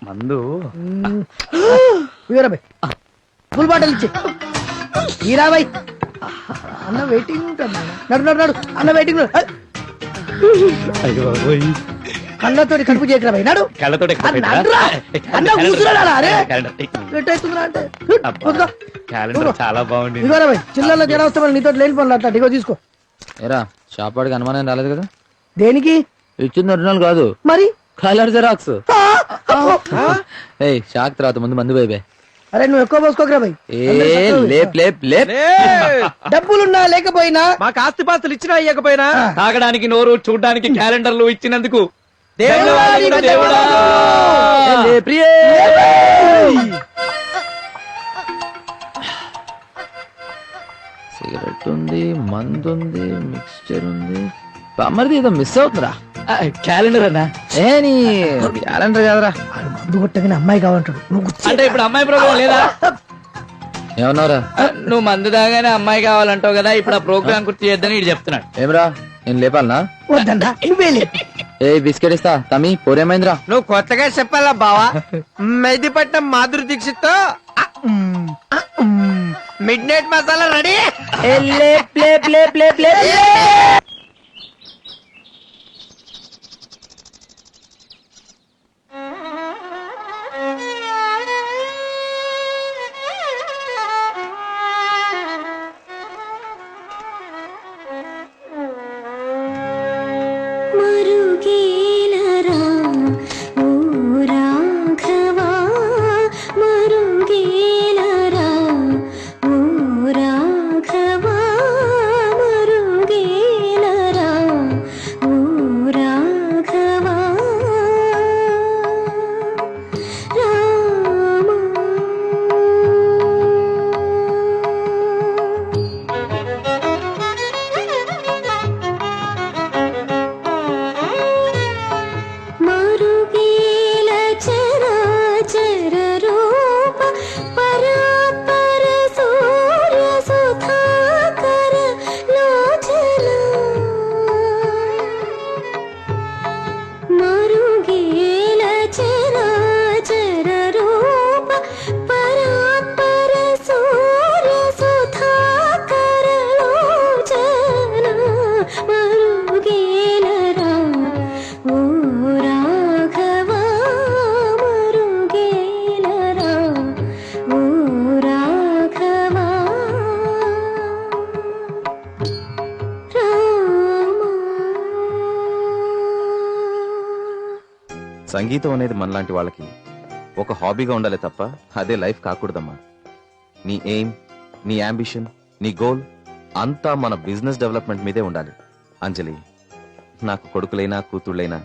మందు full bottle ఇచ్చి ఈరాబాయ్ అన్న వెయిటింగ్ ఉంటుంది. నడు నడు నడు అన్న వెయిటింగ్. కళ్ళతో కడుపు చేయకరా భయ్ నడు. కళ్ళతో అన్న కూర్చున్నాడా అరే ఎట్టవుతుందిరా అంటే క్యాలెండర్ చాలా బాగుంది. ఇదిగోరా భయ్ చిల్లల్లో జనం వస్తే మరి నీతో లేని పనులు అట్లా ఇగో తీసుకో. ఏరా షాప్ వాడికి అనుమానం రాలేదు కదా? దేనికి ఇచ్చింది ఒరిజినల్ కాదు, మరి కలర్ జెరాక్స్. ఏయ్ షాక్ తర్వాత ముందు మందు బైబే. అరే నువ్వు ఎక్కువ పోసుకోకరా భయ్. లేప్ లేప్ లేప్. డబ్బులున్నా లేకపోయినా మాకు ఆస్తిపాస్తులు ఇచ్చినా ఇవ్వకపోయినా తాగడానికి నోరు చూడడానికి క్యాలెండర్లు ఇచ్చినందుకు దేవుడా సిగరెట్ ఉంది, మందు ఉంది, మిక్స్చర్ ఉంది. అమ్మది ఏదో మిస్ అవుతుందిరా. క్యాలెండర్ అన్నా. ఏ నీ క్యాలెండర్ కదరా. మందు కొట్టగానే అమ్మాయి కావంటాడు. అంటే ఇప్పుడు అమ్మాయి ప్రోగ్రామ్ లేదా? ఏమన్నారా? నువ్వు మందు తాగానే అమ్మాయి కావాలంటావు కదా, ఇప్పుడు ఆ ప్రోగ్రామ్ గుర్తు చేద్దని ఇటు చెప్తున్నాడు. ఏమరా నేను లేపాలనా? వద్దన్నా నువ్వే లేదు. ఏ బిస్కెట్ ఇస్తా తమ్మి. పోరేమైందిరా? నువ్వు కొత్తగా చెప్పాలా బావా? మెహదీపట్నం మాధురి దీక్షిత్ తో మిడ్ నైట్ మసాలా రెడీ. సంగీతం అనేది మనలాంటి వాళ్ళకి ఒక హాబీగా ఉండాలి తప్ప అదే లైఫ్ కాకూడదమ్మా. నీ ఎయిమ్, నీ అంబిషన్, నీ గోల్ అంతా మన బిజినెస్ డెవలప్మెంట్ మీదే ఉండాలి. అంజలి, నాకు కొడుకులైనా కూతుళ్ళైనా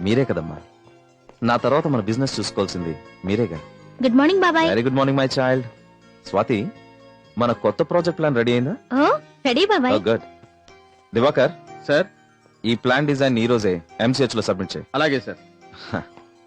మీరే కదమ్మా. నా తర్వాత మన బిజినెస్ చూసుకోవాల్సింది మీరేగా. గుడ్ మార్నింగ్ బాబాయ్. Very good morning my child. Swathi, మన కొత్త ప్రాజెక్ట్ ప్లాన్ రెడీ అయిందా? రెడీ బాబాయ్. గుడ్. దివాకర్ సార్, ఈ ప్లాన్ డిజైన్ ఈ రోజే MCH లో సబ్మిట్ చేయి. అలాగే సార్.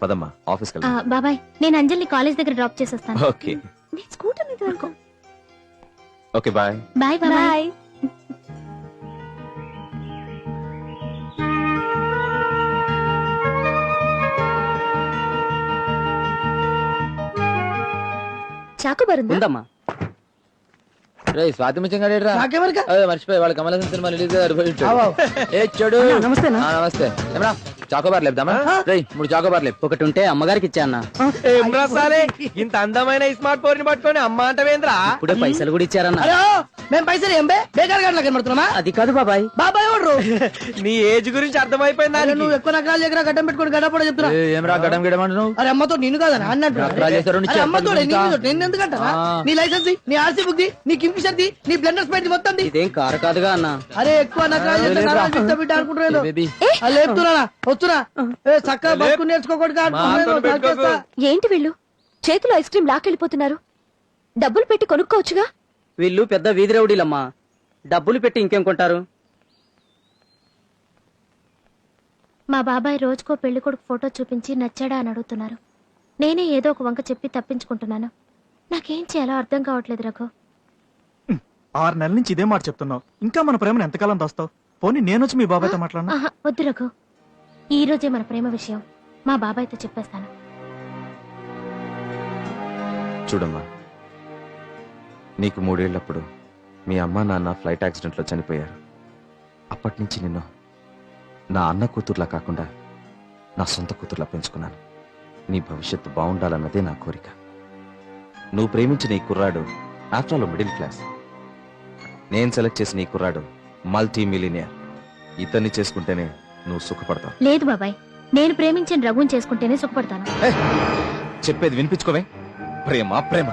పదమ్మా ఆఫీస్కి బాబాయ్ నేను అంజలిని కాలేజ్ దగ్గర డ్రాప్ చేసేస్తాను. ఓకే నేను స్కూటర్ మీద వరకు. Okay bye. Bye bye. Chocobar ఉందమ్మా. రే స్వాతి ముచ్చంగా నాకెవరికా? మర్చిపోయి వాళ్ళు కమల్ హాసన్ సినిమా రిలీజ్ నమస్తే నమస్తే. ఏమరా చాకోబార్ లేపుదామా? రే 3 చాకోబార్ లేపు. ఒకటి ఉంటే అమ్మగారికి ఇచ్చా అన్న. ఇంత అందమైన స్మార్ట్ ఫోన్ పట్టుకొని అమ్మ అంటవేంద్రా? ఇప్పుడే పైసలు కూడా ఇచ్చారన్న. మేము పైసలు ఏం బేకార్ గారు కనబడుతున్నామా? అది కాదు బాబాయ్. బాబాయ్ ఎవరు? నీ ఏజ్ గురించి అర్థమైపోయిందా? నువ్వు ఎక్కువ నకరాలు దగ్గర గడ్డం పెట్టుకుని గడ్డపడ చెప్తున్నా. ఏమరా గడం గిడం అంటున్నావు? అరే అమ్మతో నిన్ను కాదన్నా అన్నట్టు. అమ్మతో నేను ఎందుకంటారా? నీ లైసెన్స్, నీ ఆర్సీ బుక్, నీ కింగ్ఫిషర్, నీ బ్లెండర్ స్పైట్ మొత్తం. ఇదేం కారు కాదుగా అన్న. అరే ఎక్కువ నకరాలు చేస్తే బిడ్డ అనుకుంటున్నాను. లేపుతున్నా వస్తున్నా. చక్కగా బతుకు నేర్చుకోకూడదు. ఏంటి వీళ్ళు చేతిలో ఐస్ క్రీమ్ లాకెళ్ళిపోతున్నారు? డబ్బులు పెట్టి కొనుక్కోవచ్చుగా. వీళ్ళు పెద్ద వీధి రౌడీలమ్మా. డబ్బులు పెట్టి ఇంకేం కొంటారు? మా బాబాయ్ రోజుకో పెళ్లి కొడుకు ఫోటో చూపించి నచ్చాడా అని అడుగుతున్నారు. నేనే ఏదో ఒక వంక చెప్పి తప్పించుకుంటున్నాను. నాకేం చేయాలో అర్థం కావట్లేదు రఘు. 6 నెలల నుంచి ఇదే మాట చెప్తున్నావు. ఇంకా మన ప్రేమను ఎంతకాలం దాస్తావు? పోనీ నేను వచ్చి మీ బాబాయ్తో మాట్లాడనా? వద్దు రఘు, ఈ రోజే మన ప్రేమ విషయం మా బాబాయ్తో చెప్పేస్తాను. చూడమ్మా, నీకు 3 ఏళ్ళప్పుడు మీ అమ్మ నాన్న ఫ్లైట్ యాక్సిడెంట్లో చనిపోయారు. అప్పటి నుంచి నిన్ను నా అన్న కూతుర్లా కాకుండా నా సొంత కూతుర్లా పెంచుకున్నాను. నీ భవిష్యత్తు బాగుండాలన్నదే నా కోరిక. నువ్వు ప్రేమించిన ఈ కుర్రాడు ఆఫ్టర్ ఆల్ మిడిల్ క్లాస్. నేను సెలెక్ట్ చేసిన ఈ కుర్రాడు మల్టీ మిలినియర్. ఇతన్ని చేసుకుంటేనే నువ్వు సుఖపడతావు. లేదు బాబాయ్, నేను ప్రేమించిన రఘుని చేసుకుంటేనే సుఖపడతాను. చెప్పేది వినిపించుకోవే. ప్రేమ ప్రేమ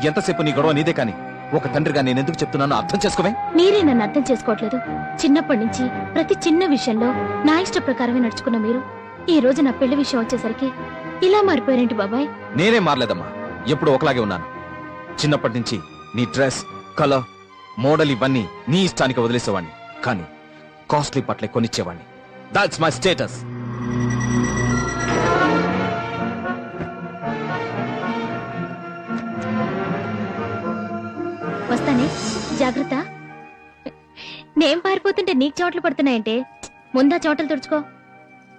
ఎంతసేపు నీ గొడవ నీదే, కానీ ఒక తండ్రిగా నేను ఎందుకు చెప్తున్నానో అర్థం చేసుకోవే. మీరే నన్ను అర్థం చేసుకోవట్లేదు. చిన్నప్పటి నుంచి ప్రతి చిన్న విషయంలో నా ఇష్ట ప్రకారమే నడుచుకున్న మీరు ఈ రోజు నా పెళ్లి విషయం వచ్చేసరికి ఇలా మారిపోయారేంటి బాబాయ్? నేనే మారలేదమ్మా, ఎప్పుడు ఒకలాగే ఉన్నాను. చిన్నప్పటి నుంచి నీ డ్రెస్, కలర్, మోడల్ ఇవన్నీ నీ ఇష్టానికి వదిలేసేవాడిని, కానీ కాస్ట్లీ పట్లే కొనిచ్చేవాడిని. That's my status. వస్తానే, జాగ్రత్త. నేను పారిపోతుంటే నీకు చోట్లు పడుతున్నాయంటే ముందా చోటలు తుడుచుకో.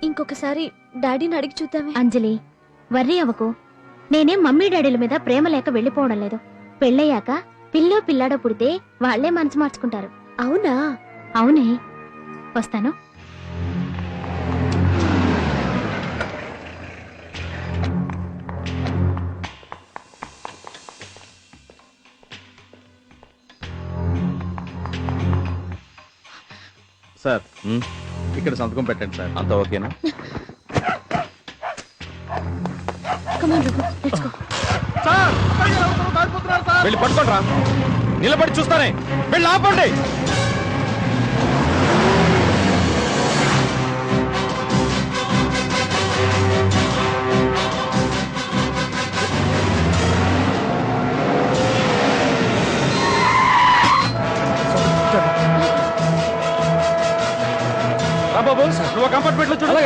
ఇంకొకసారి డాడీని అడిగి చూద్దామే. అంజలి, వర్రీ అవ్వకు. నేనేం మమ్మీ డాడీల మీద ప్రేమ లేక వెళ్ళిపోవడం లేదు. పెళ్ళయ్యాక పిల్లో పిల్లాడో పుడితే వాళ్లే మనసు మార్చుకుంటారు. అవునా? అవునే. వస్తాను. సార్, ఇక్కడ సంతకం పెట్టండి సార్. అంత ఓకేనా? Come on, Raghu, let's go. వెళ్ళి పట్టుకోండి రా. నిలబడి చూస్తానే. వెళ్ళి ఆపండి. బాబు, నువ్వు కంపార్ట్మెంట్ లో చూడాలి.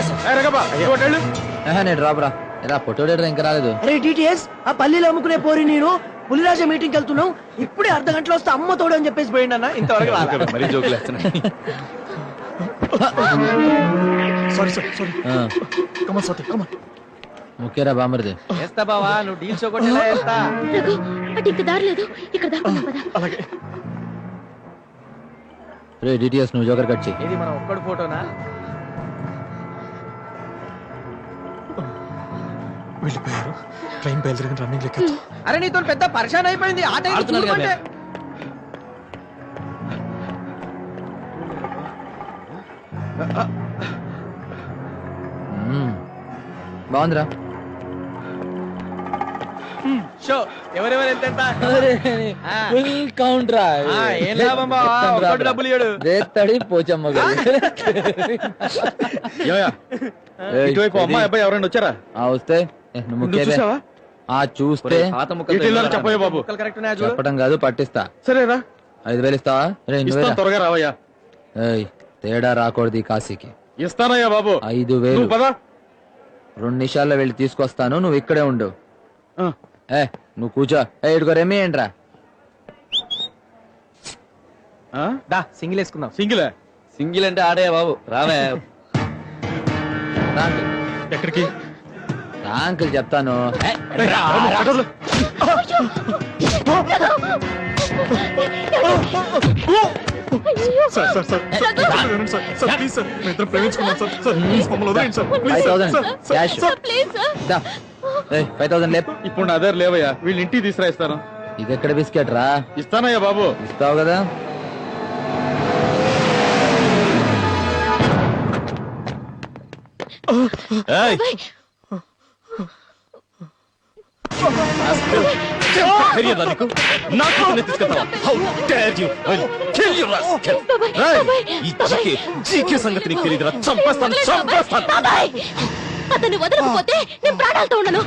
నేను రాబరా. ఇలా ఫోటో ఇంకా రాలేదు. అరే డిటిఎస్, ఆ పల్లీలు అమ్ముకునే పోరి నేను పులిరాజ మీటింగ్ వెళ్తున్నావు. ఇప్పుడే అర్ధ గంటలో వస్తే అమ్మ తోడు అని చెప్పేసి పోయిండు అన్న. ఇంతవరకు మరీ జోకులు వేస్తున్నాయి. Sorry sir, sorry. Come on sir, come on. ముఖ్యరా బామర్ది. వేస్తా బావా, నువ్వు డీల్ షో కొట్టేలా వేస్తా. రఘు, అటు ఇంక దారి లేదు. ఇక్కడ దారుకుందాం పద. అలాగే. రే డిటిఎస్, నువ్వు జోకర్ కట్ చెయ్యి. ఇది మన ఒక్కడు ఫోటోనా? వెళ్ళిపోయారు. ట్రైన్ బయలుదేరిన రన్నింగ్ లెక్క. అరే నీతో పెద్ద పరిశాన్ అయిపోయింది. ఆ టైం ఆడుతున్నారు కదా. బాగుందిరా. షో ఎవరెవరు ఎంత ఎంత? ఫుల్ కౌంట్ రా. ఏం లాభం బావా, ఒక్కడు డబ్బులు ఇయ్యడు. రేత్తడి పోచమ్మ గారు. ఇటువైపు అమ్మాయి అబ్బాయి ఎవరైనా వచ్చారా? వస్తే నువ్వు ముఖ్యవే. చూస్తే పాత ముక్కలు చెప్పయ్యా బాబు. కరెక్ట్ ఉన్నాయా చూడు. చెప్పడం కాదు, పట్టిస్తా. సరేరా, 5,000 ఇస్తావా? రే నువ్వేరా. త్వరగా రావయ్యా. ఏయ్, తేడా రాకూడదు ఈ కాశీకి. ఇస్తానయ్యా బాబు. 5,000. పదా. 2 నిమిషాల్లో వెళ్ళి తీసుకొస్తాను, నువ్వు ఇక్కడే ఉండు. నువ్వు కూర్చో. ఇటుకో రెమ్మి ఏంట్రా. దా సింగిల్ వేసుకుందాం. సింగిలే. సింగిల్ అంటే ఆడే బాబు. రావే. ఎక్కడికి? అంకుల్ చెప్తాను. Sir sir sir, sir sir please sir, మేము ఇద్దరు ప్రేమించుకున్నాం సార్. సార్ ప్లీజ్ మమ్మల్ని వదిలేయండి సార్. Please 5,000 cash. 5,000 లేపు. ఇప్పుడు నా దగ్గర లేవయ్యా, వీళ్ళు ఇంటికి తీసుకురా ఇస్తాను. ఇది ఎక్కడ బిస్కెట్ రా? ఇస్తానయ్యా బాబు. ఇస్తావు కదా. సంగతి నీకు తెలియదురా. చంపేస్తాను, చంపేస్తాను. అతన్ని వదలకపోతే నేను ప్రాణాలతో ఉండను.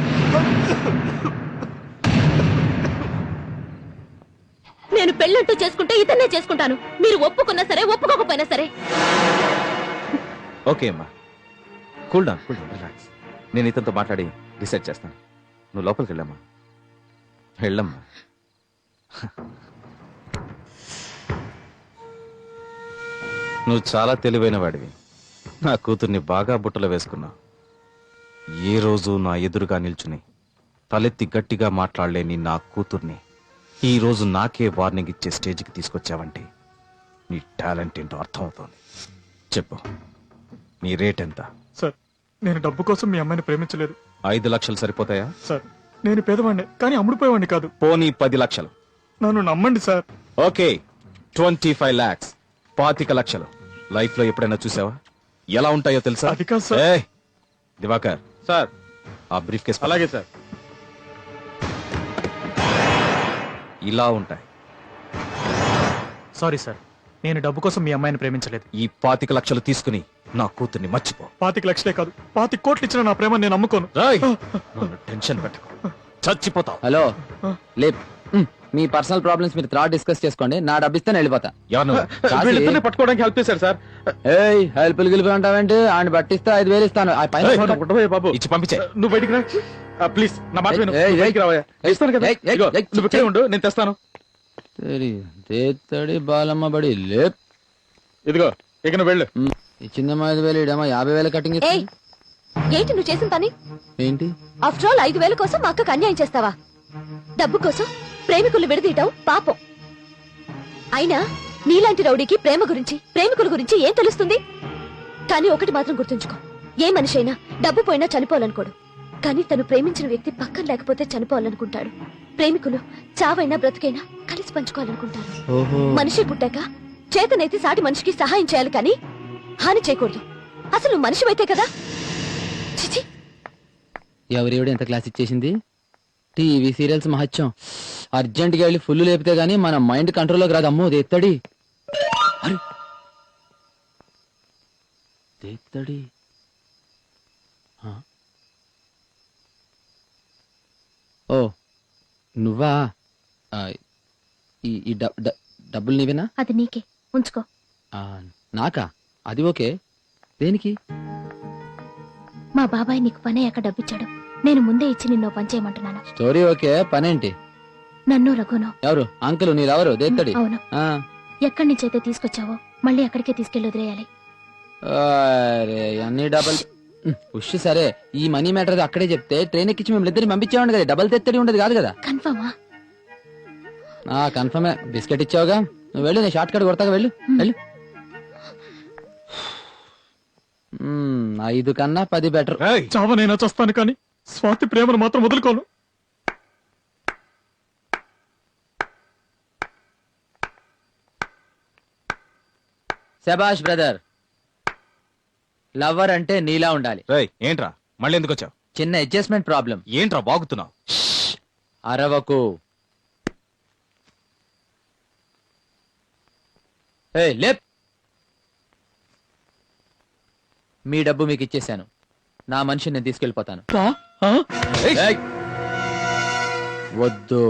నేను పెళ్ళంటూ చేసుకుంటే ఇతన్నే చేసుకుంటాను. మీరు ఒప్పుకున్నా సరే, ఒప్పుకోకపోయినా సరే. ఓకే అమ్మా, cool down, cool down, relax. నేను ఇతనితో మాట్లాడి డిసైడ్ చేస్తాను. నువ్వు లోపలికి వెళ్ళమ్మా, వెళ్ళమ్మా. నువ్వు చాలా తెలివైన వాడివి. నా కూతుర్ని బాగా బుట్టలో వేసుకున్నావు. ఏ రోజు నా ఎదురుగా నిల్చుని తలెత్తి గట్టిగా మాట్లాడలేని నా కూతుర్ని ఈ రోజు నాకే వార్నింగ్ ఇచ్చే స్టేజ్కి తీసుకొచ్చావంటే నీ టాలెంట్ ఏంటో అర్థమవుతోంది. చెప్పు, నీ రేట్ ఎంత? సార్ నేను డబ్బు కోసం మీ అమ్మాయిని ప్రేమించలేదు 5 లక్షలు సరిపోతాయా? సార్ నేను పేదవాడిని కానీ అమ్ముడుపోయేవాడిని కాదు. పోనీ 10 లక్షలు. నన్ను నమ్మండి సార్. ఓకే, 25 lakhs, 25 లక్షలు. లైఫ్ లో ఎప్పుడైనా చూసావా? ఎలా ఉంటాయో తెలుసా? అది కాదు సార్. ఏయ్, దివాకర్ సార్ ఆ బ్రీఫ్ కేస్ అలాగే సార్. ఇలా ఉంటాయి. సారీ సార్, నేను డబ్బు కోసం మీ అమ్మాయిని ప్రేమించలేదు. ఈ 25 లక్షలు తీసుకుని నా కూతుర్ని మర్చిపో. 25 లక్షలే కాదు 25 కోట్లు ఇచ్చిన నా ప్రేమ నేను అమ్ముకోను. రాయ్, నన్ను టెన్షన్ పెట్టకు, చచ్చిపోతావు. హలో లేప్ మీ పర్సనల్ ప్రాబ్లమ్స్ మీరు తర్వాత డిస్కస్ చేసుకోండి. నా డబ్బు ఇస్తే నేను వెళ్ళిపోతా. ఎవరు? వీళ్ళిద్దరిని పట్టుకోవడానికి హెల్ప్ చేశారు సార్. ఏయ్ హెల్ప్ గిలిపి అంటావేంటి? ఆయన బట్టిస్తే 5,000 ఇస్తాను. ఆ పైన ఫోటో. ఉండవయ్య బాబు, ఇచ్చి పంపించే. నువ్వు బయటికి రా ప్లీజ్. నా మాట విను. ఏయ్, నువ్వు బయటికి రావయ్యా. ఇస్తాను కదా. ఏయ్, ఏయ్, ఇదిగో, ఏయ్, నువ్వు ఇక్కడే ఉండు, నేను తెస్తాను. సరే, దేత్తడి బాలమ్మ బడి లేప్. ఇదిగో ఇక నువ్వు వెళ్ళు. ఇచ్చిందేమో 5,000, ఇడేమో 50,000 కటింగ్ ఇస్తా. ఏయ్ ఏంటి నువ్వు చేసిన పని? ఏంటి? ఆఫ్టర్ ఆల్ 5,000 కోసం మా అక్కకు అన్యాయం చేస్తావా? డబ్బు కోసం ప్రేమికులు విడదీయటం పాపం. అయినా నీలాంటి రౌడీకి ప్రేమ గురించి ప్రేమికుల గురించి ఏం తెలుస్తుంది? కానీ ఒకటి మాత్రం గుర్తుంచుకో, ఏ మనిషి అయినా డబ్బు పోయినా చనిపోవాలనుకోడు, కానీ తను ప్రేమించిన వ్యక్తి పక్కన లేకపోతే చనిపోవాలనుకుంటాడు. ప్రేమికులు చావైనా బ్రతికైనా కలిసి పంచుకోవాలనుకుంటారు. ఓహో, మనిషి పుట్టాక చేతనైతే సాటి మనిషికి సహాయం చేయాలి కానీ హాని చేయకూడదు. అసలు నువ్వు మనిషివైతే కదా. చిచి, ఎవరెవడు ఎంత క్లాస్ ఇచ్చేసింది? టీవీ సీరియల్స్ మహత్యం. అర్జెంట్ గా వెళ్ళి ఫుల్ లేపితే గానీ మన మైండ్ కంట్రోల్లోకి రాదు. అమ్మో దేత్తడి. అరే దేత్తడి. ఆ? ఓ నువ్వా? ఆ, ఈ డబ్బులు నీవేనా? అది నీకే, ఉంచుకో. ఆ, నాకా? అది ఓకే. దేనికి? మా బాబాయ్ నీకు పని అయ్యాక డబ్బిచ్చాడు. నేను ముందే ఇచ్చి నిన్నో పని చేయమంటున్నాను. Story okay, పనేంటి? నన్ను రఘును. ఎవరు? అంకుల్ నీరెవరు? దేత్తడి. అవును, ఆ, ఎక్కడి నుంచైతే తీసుకొచ్చావో మళ్ళీ అక్కడికే తీసుకెళ్లి వదిలేయాలి. అరే అన్ని డబల్ ఉష్. సరే, ఈ మనీ మ్యాటర్ అక్కడే చెప్తే ట్రైన్ ఎక్కించి మేము ఇద్దరిని పంపించామండి కదా. డబల్ తెత్తడి ఉండదు కాదు కదా? కన్ఫర్మా? కన్ఫర్మే. బిస్కెట్ ఇచ్చావుగా, నువ్వు వెళ్ళు, నేను షార్ట్ కట్ కొడతాగా. వెళ్ళు వెళ్ళు. 5 కన్నా 10 బెటర్. ఏయ్, చావనైనా చస్తాను కానీ స్వాతి ప్రేమను మాత్రం వదులుకోను. శబాష్ బ్రదర్. లవ్వర్ అంటే నీలా ఉండాలి. రేయ్, ఏంట్రా మళ్ళీ ఎందుకు వచ్చావు? చిన్న అడ్జస్ట్మెంట్ ప్రాబ్లం. ఏంట్రా బాగుతున్నావు? అరవకు. ఏయ్, లేప్. మీ డబ్బు మీకు ఇచ్చేశాను. నా మనిషిని నేను తీసుకెళ్ళిపోతాను. ఏయ్, వద్దు.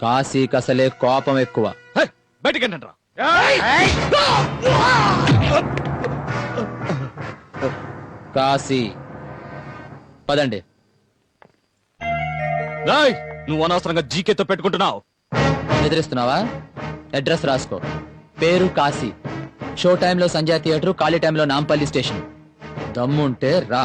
కాశీ కసలే కోపం ఎక్కువ. ఏయ్, బయటికి వెళ్ళండ్రా. కాశీ పదండి. రేయ్, నువ్వు అనవసరంగా జీకేతో పెట్టుకుంటున్నావు. ఎదిరిస్తున్నావా? అడ్రస్ రాసుకో. పేరు కాశీ. షో టైంలో సంజయ్ థియేటర్, ఖాళీ టైంలో నాంపల్లి స్టేషన్. దమ్ముంటే రా.